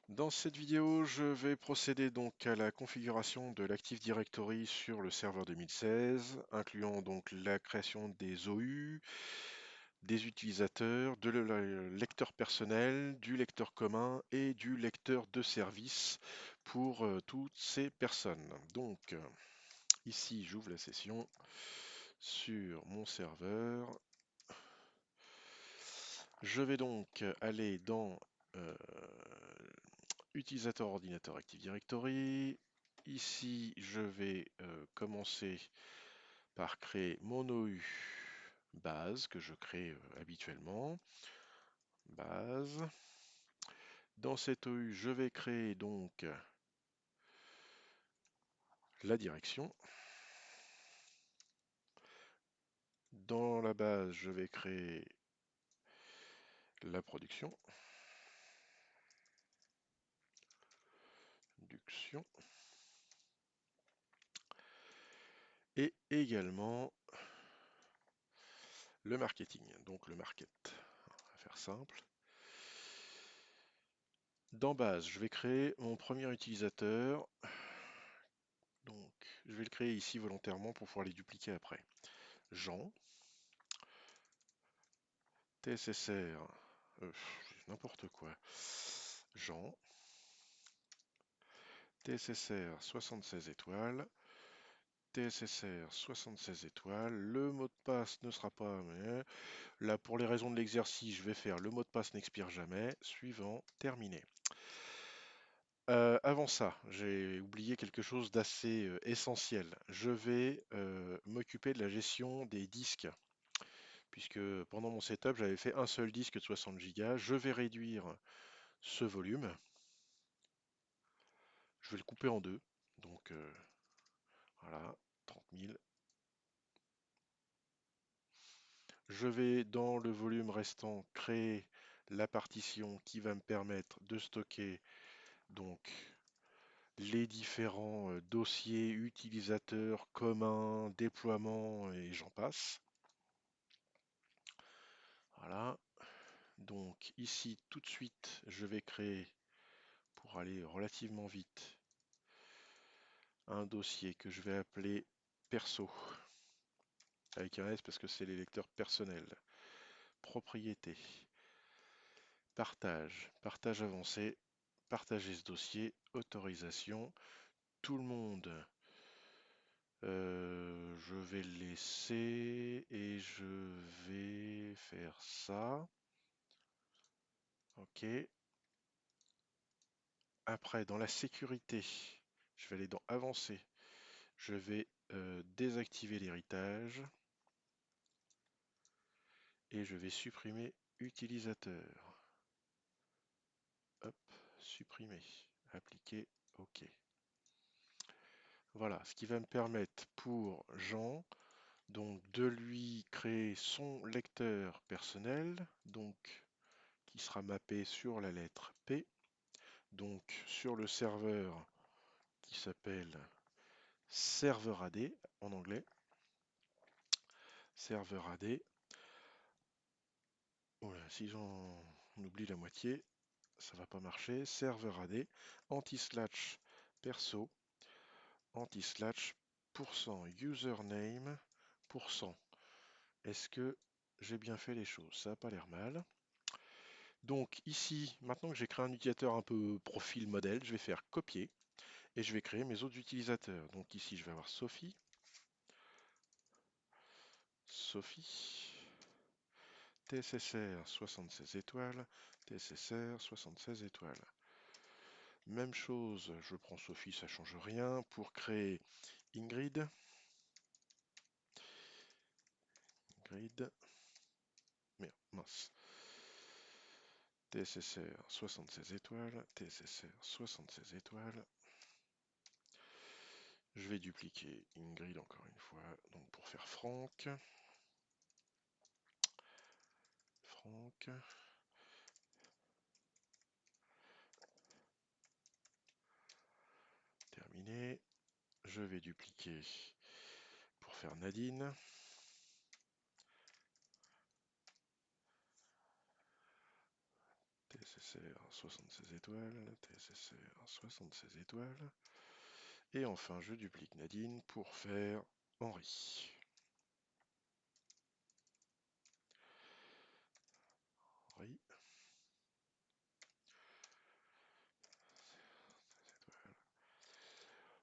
Dans cette vidéo, je vais procéder donc à la configuration de l'Active Directory sur le serveur 2016, incluant donc la création des OU, des utilisateurs, de lecteur personnel, du lecteur commun et du lecteur de service pour toutes ces personnes. Donc, ici, j'ouvre la session sur mon serveur. Je vais donc aller dans euh, utilisateur ordinateur Active Directory. Ici, je vais commencer par créer mon OU base que je crée habituellement. Base. Dans cette OU, je vais créer donc la direction. Dans la base, je vais créer la production. Et également le marketing, donc le market. On va faire simple. Dans base, je vais créer mon premier utilisateur. Donc, je vais le créer ici volontairement pour pouvoir les dupliquer après. Jean, TSSR, n'importe quoi. Jean, TSSR 76 étoiles, TSSR 76 étoiles. Le mot de passe ne sera pas, mais là pour les raisons de l'exercice, je vais faire le mot de passe n'expire jamais. Suivant, terminé. Avant ça, j'ai oublié quelque chose d'assez essentiel. Je vais m'occuper de la gestion des disques, puisque pendant mon setup, j'avais fait un seul disque de 60 Go. Je vais réduire ce volume. Je vais le couper en deux. Donc voilà, 30 000. Je vais dans le volume restant créer la partition qui va me permettre de stocker donc les différents dossiers utilisateurs communs, déploiements et j'en passe. Voilà. Donc ici tout de suite, je vais créer, pour aller relativement vite, un dossier que je vais appeler perso, avec un S parce que c'est les lecteurs personnels. Propriété, partage, partage avancé, partager ce dossier, autorisation, tout le monde. Je vais le laisser et je vais faire ça. Ok. Après, dans la sécurité, je vais aller dans avancer. Je vais désactiver l'héritage et je vais supprimer utilisateur. Hop, supprimer, appliquer, OK. Voilà, ce qui va me permettre pour Jean donc de lui créer son lecteur personnel, donc qui sera mappé sur la lettre P, donc sur le serveur qui s'appelle serveur AD en anglais. Serveur AD. Voilà, si j'en oublie la moitié, ça va pas marcher. Serveur AD, anti-slash perso, anti-slash %username %. Est-ce que j'ai bien fait les choses? Ça n'a pas l'air mal. Donc ici, maintenant que j'ai créé un utilisateur un peu profil modèle, je vais faire copier et je vais créer mes autres utilisateurs. Donc ici, je vais avoir Sophie. Sophie. TSSR 76 étoiles. TSSR 76 étoiles. Même chose, je prends Sophie, ça change rien. Pour créer Ingrid. Ingrid. Merde, mince. TSSR 76 étoiles. TSSR 76 étoiles. Je vais dupliquer Ingrid encore une fois. Donc pour faire Franck. Franck. Terminé. Je vais dupliquer pour faire Nadine. TSSR 76 étoiles, TSSR 76 étoiles. Et enfin, je duplique Nadine pour faire Henri. Henri.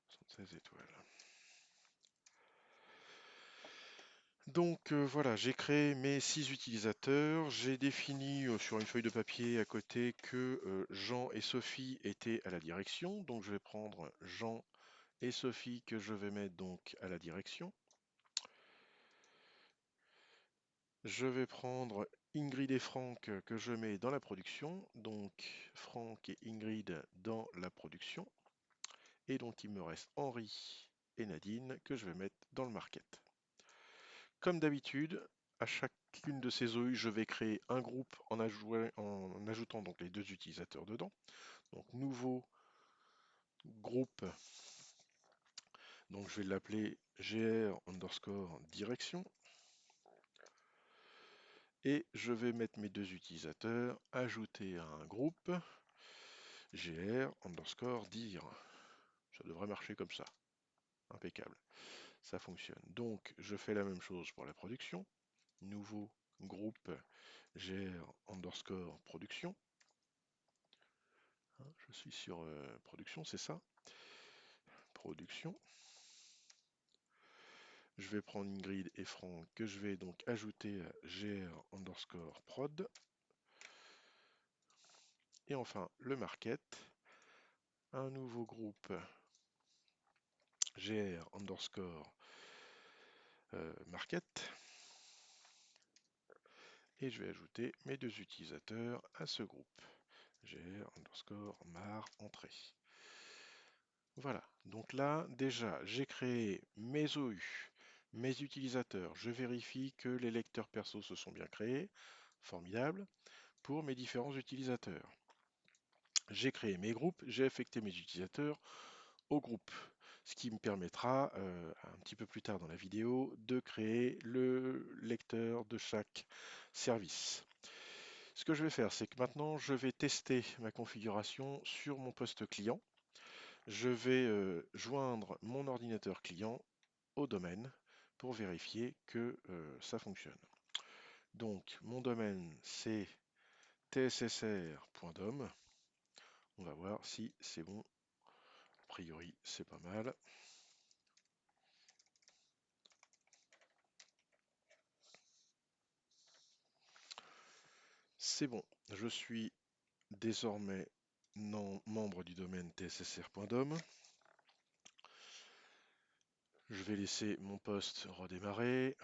76 étoiles. Donc voilà, j'ai créé mes 6 utilisateurs. J'ai défini sur une feuille de papier à côté que Jean et Sophie étaient à la direction. Donc je vais prendre Jean et Sophie que je vais mettre donc à la direction. Je vais prendre Ingrid et Franck que je mets dans la production. Donc Franck et Ingrid dans la production. Et donc il me reste Henri et Nadine que je vais mettre dans le market. Comme d'habitude, à chacune de ces OU, je vais créer un groupe en ajoutant donc les 2 utilisateurs dedans. Donc nouveau groupe, donc je vais l'appeler gr_direction. Et je vais mettre mes 2 utilisateurs, ajouter à un groupe gr_dir. Ça devrait marcher comme ça. Impeccable. Ça fonctionne. Donc je fais la même chose pour la production. Nouveau groupe gr_production. Je suis sur production, c'est ça. Production. Je vais prendre Ingrid et Franck que je vais donc ajouter à gr_prod. Et enfin le market. Un nouveau groupe gr_market. Et je vais ajouter mes 2 utilisateurs à ce groupe. gr_mar entrée. Voilà, donc là déjà j'ai créé mes OU, mes utilisateurs. Je vérifie que les lecteurs perso se sont bien créés. Formidable. Pour mes différents utilisateurs. J'ai créé mes groupes, j'ai affecté mes utilisateurs au groupe. Ce qui me permettra, un petit peu plus tard dans la vidéo, de créer le lecteur de chaque service. Ce que je vais faire, c'est que maintenant, je vais tester ma configuration sur mon poste client. Je vais joindre mon ordinateur client au domaine pour vérifier que ça fonctionne. Donc, mon domaine, c'est tssr.dom. On va voir si c'est bon. A priori, c'est pas mal. C'est bon. Je suis désormais membre du domaine tssr.dom. Je vais laisser mon poste redémarrer.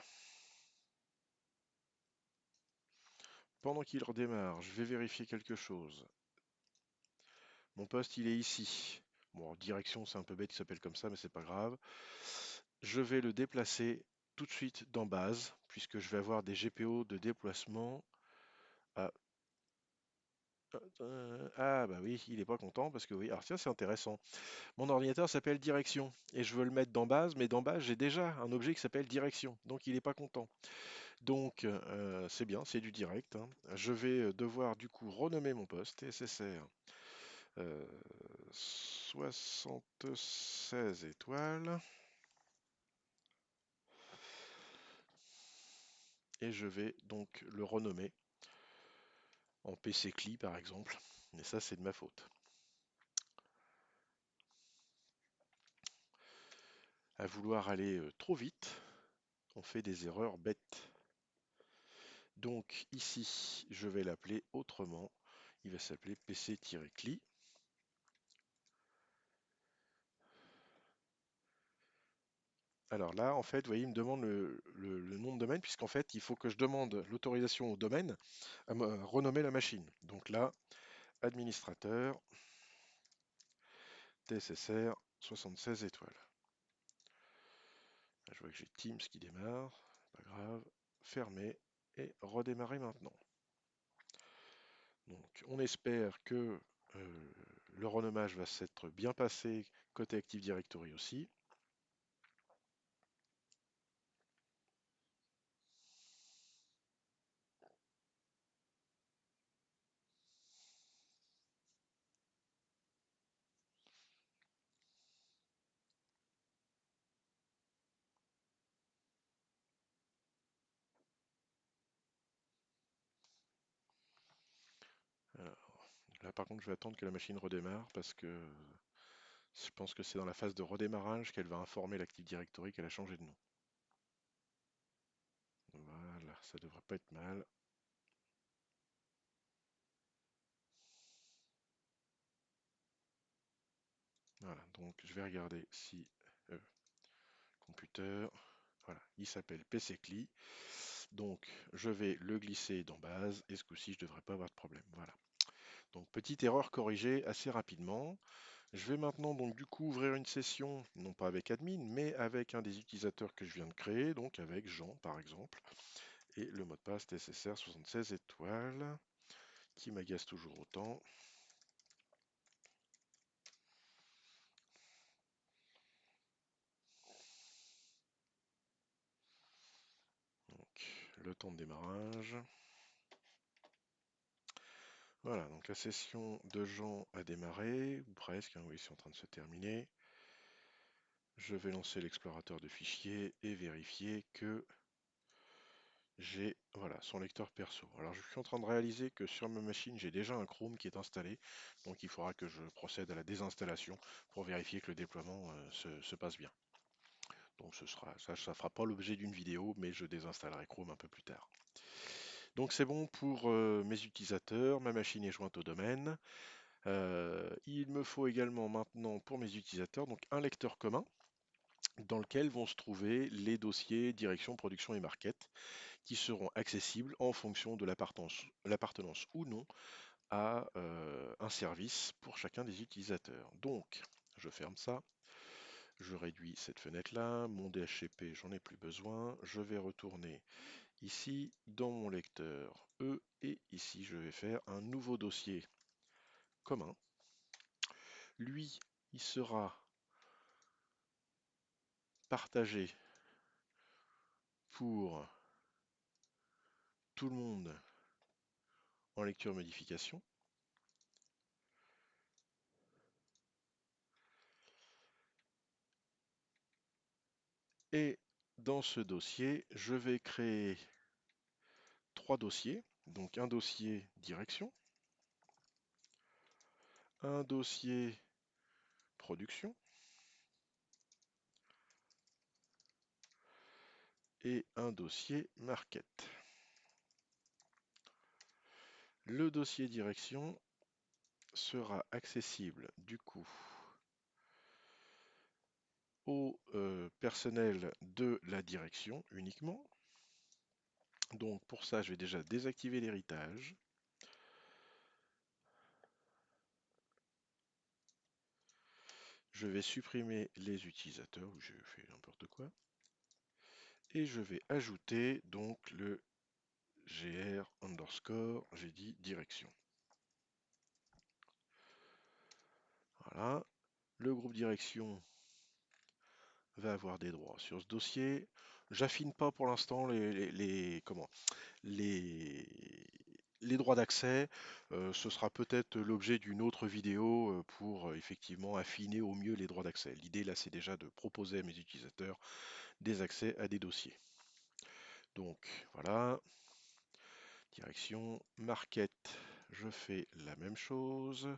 Pendant qu'il redémarre, je vais vérifier quelque chose. Mon poste, il est ici. Bon, direction, c'est un peu bête, il s'appelle comme ça, mais c'est pas grave. Je vais le déplacer tout de suite dans base, puisque je vais avoir des GPO de déplacement. Ah bah oui, il est pas content parce que oui. Alors tiens, c'est intéressant. Mon ordinateur s'appelle direction et je veux le mettre dans base, mais dans base, j'ai déjà un objet qui s'appelle direction, donc il est pas content. Donc c'est bien, c'est du direct, hein. Je vais devoir du coup renommer mon poste TSSR 76 étoiles et je vais donc le renommer en PC CLI par exemple. Et ça, c'est de ma faute. À vouloir aller trop vite, on fait des erreurs bêtes. Donc ici, je vais l'appeler autrement. Il va s'appeler PC-CLI. Alors là, en fait, vous voyez, il me demande le nom de domaine, puisqu'en fait, il faut que je demande l'autorisation au domaine à me renommer la machine. Donc là, administrateur, TSSR, 76 étoiles. Là, je vois que j'ai Teams qui démarre, pas grave. Fermer et redémarrer maintenant. Donc on espère que le renommage va s'être bien passé côté Active Directory aussi. Là, par contre, je vais attendre que la machine redémarre parce que je pense que c'est dans la phase de redémarrage qu'elle va informer l'Active Directory qu'elle a changé de nom. Voilà, ça devrait pas être mal. Voilà, donc je vais regarder si euh, computer, voilà, il s'appelle PCCLI. Donc je vais le glisser dans base et ce coup-ci je devrais pas avoir de problème. Voilà. Donc petite erreur corrigée assez rapidement. Je vais maintenant donc du coup ouvrir une session, non pas avec admin, mais avec un des utilisateurs que je viens de créer, donc avec Jean par exemple. Et le mot de passe TSSR 76 étoiles, qui m'agace toujours autant. Donc le temps de démarrage. Voilà, donc la session de Jean a démarré, ou presque, hein, oui, c'est en train de se terminer. Je vais lancer l'explorateur de fichiers et vérifier que j'ai voilà, son lecteur perso. Alors je suis en train de réaliser que sur ma machine, j'ai déjà un Chrome qui est installé, donc il faudra que je procède à la désinstallation pour vérifier que le déploiement se passe bien. Donc ça fera pas l'objet d'une vidéo, mais je désinstallerai Chrome un peu plus tard. Donc c'est bon pour mes utilisateurs, ma machine est jointe au domaine. Il me faut également maintenant pour mes utilisateurs donc un lecteur commun dans lequel vont se trouver les dossiers direction, production et market qui seront accessibles en fonction de l'appartenance ou non à un service pour chacun des utilisateurs. Donc, je ferme ça, je réduis cette fenêtre-là, mon DHCP, j'en ai plus besoin, je vais retourner ici dans mon lecteur E et ici je vais faire un nouveau dossier commun. Lui, il sera partagé pour tout le monde en lecture modification. Et dans ce dossier, je vais créer trois dossiers. Donc un dossier direction, un dossier production et un dossier market. Le dossier direction sera accessible du coup au personnel de la direction uniquement. Donc pour ça, je vais déjà désactiver l'héritage. Je vais supprimer les utilisateurs, j'ai fait n'importe quoi. Et je vais ajouter donc le gr underscore, j'ai dit direction. Voilà. Le groupe direction va avoir des droits sur ce dossier. J'affine pas pour l'instant les droits d'accès. Ce sera peut-être l'objet d'une autre vidéo pour effectivement affiner au mieux les droits d'accès. L'idée là, c'est déjà de proposer à mes utilisateurs des accès à des dossiers. Donc voilà, direction, market, je fais la même chose.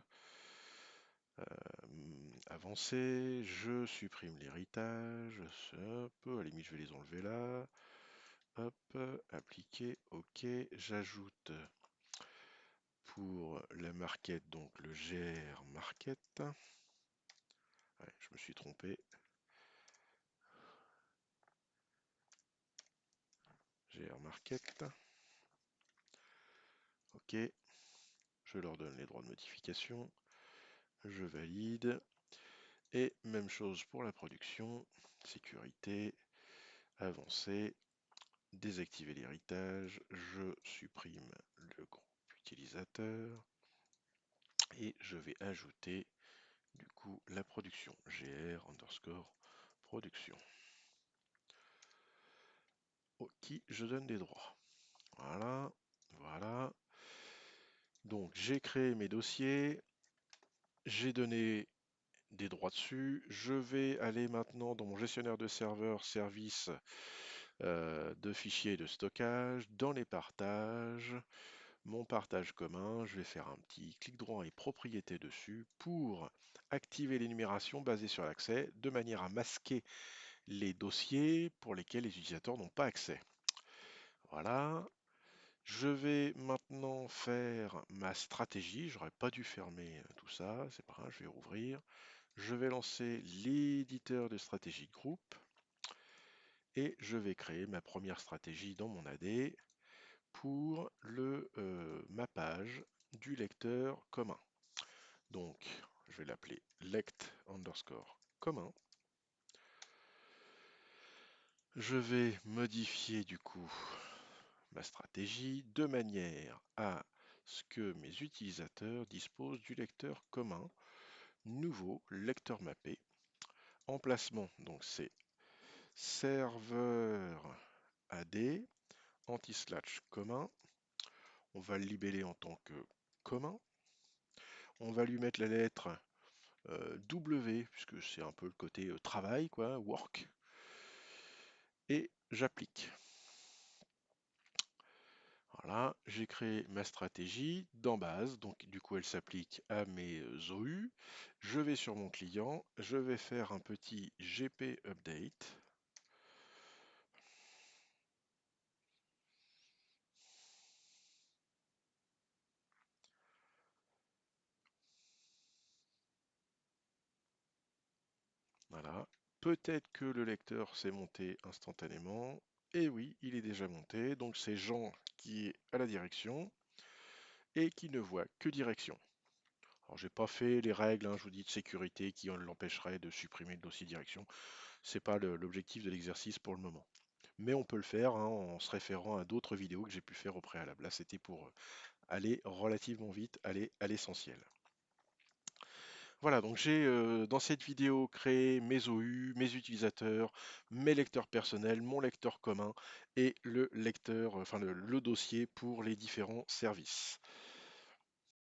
Avancer, je supprime l'héritage, hop, à la limite je vais les enlever là, hop, appliquer, ok, j'ajoute pour la market donc le gr market, ouais, je me suis trompé, gr market, ok, je leur donne les droits de modification, je valide, et même chose pour la production, sécurité, avancer, désactiver l'héritage, je supprime le groupe utilisateur et je vais ajouter du coup la production gr underscore production au qui je donne des droits. Voilà, voilà. Donc j'ai créé mes dossiers, j'ai donné des droits dessus. Je vais aller maintenant dans mon gestionnaire de serveurs service de fichiers de stockage, dans les partages. mon partage commun, je vais faire un petit clic droit et propriété dessus pour activer l'énumération basée sur l'accès de manière à masquer les dossiers pour lesquels les utilisateurs n'ont pas accès. Voilà. Je vais maintenant faire ma stratégie. J'aurais pas dû fermer tout ça, c'est pas grave, je vais rouvrir. Je vais lancer l'éditeur de stratégie groupe et je vais créer ma première stratégie dans mon AD pour le mappage du lecteur commun. Donc, je vais l'appeler lect underscore commun. Je vais modifier du coup ma stratégie de manière à ce que mes utilisateurs disposent du lecteur commun, nouveau lecteur mappé. Emplacement, donc c'est serveur AD anti-slash commun. On va le libeller en tant que commun. On va lui mettre la lettre W, puisque c'est un peu le côté travail, quoi, work. Et j'applique. Voilà, j'ai créé ma stratégie dans base, donc du coup elle s'applique à mes OU. Je vais sur mon client, je vais faire un petit GP update. Voilà, peut-être que le lecteur s'est monté instantanément. Et oui, il est déjà monté, donc c'est Jean qui est à la direction et qui ne voit que direction. Alors j'ai pas fait les règles, je vous dis, de sécurité qui l'empêcherait de supprimer le dossier direction. C'est pas l'objectif de l'exercice pour le moment. Mais on peut le faire en se référant à d'autres vidéos que j'ai pu faire au préalable. Là, c'était pour aller relativement vite, aller à l'essentiel. Voilà, donc j'ai dans cette vidéo créé mes OU, mes utilisateurs, mes lecteurs personnels, mon lecteur commun et le lecteur, enfin le dossier pour les différents services.